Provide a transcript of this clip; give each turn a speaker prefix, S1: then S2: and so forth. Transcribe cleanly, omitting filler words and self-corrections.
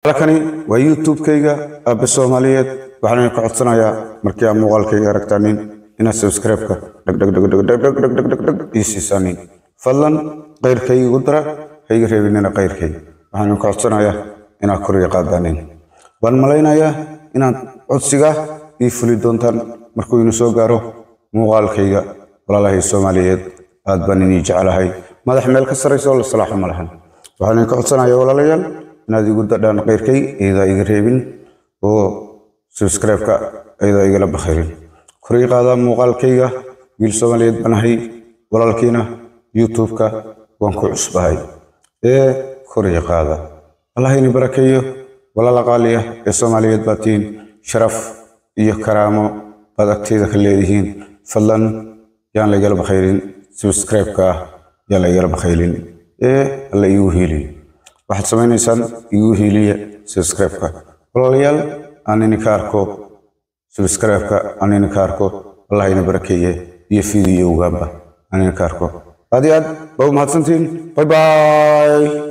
S1: halkani waa YouTube kayga Aabe Soomaaliyeed waxaan ka codsanayaa markii aad muuqaalkayga aragtaan inaad subscribe ka dhag isiisaan fadlan qeyrkayga ugu dara hayga reebinina qeyrkayga waxaan ka codsanayaa inaad kor qaadaan waan malaynayaa inaad codsiga ii fuli doontaan markuu inuu soo gaaro muuqaalkayga walaalahay Soomaaliyeed aad baan idin jecelahay madax meel ka sareyso la salaaxo malahan waxaan ka codsanayaa walaalayaal نادي قد دان غيركي إذا يقربين و سبسكرايب كا إذا يقلب بخيرين كريق هذا مقال كيغا ويل سوماليد بنهي ولا الكينا يوتيوب كا وانكو عصبهاي كريق هذا الله يني بركيه ولا لقاليه السوماليد باتين شرف إيه كرامو بدك ذاك الليهين فلان يان ليقلب بخيرين سبسكرايب كا يان ليقلب بخيرين الله يوهيلي waxaad sameeynaysan igu heliya subscribe-ka walaalayaal aanina ka arko subscribe-ka aanina ka arko Allah ina barakeeye iyo video-gaba aanina ka arko aad baa mahadsantiin bye bye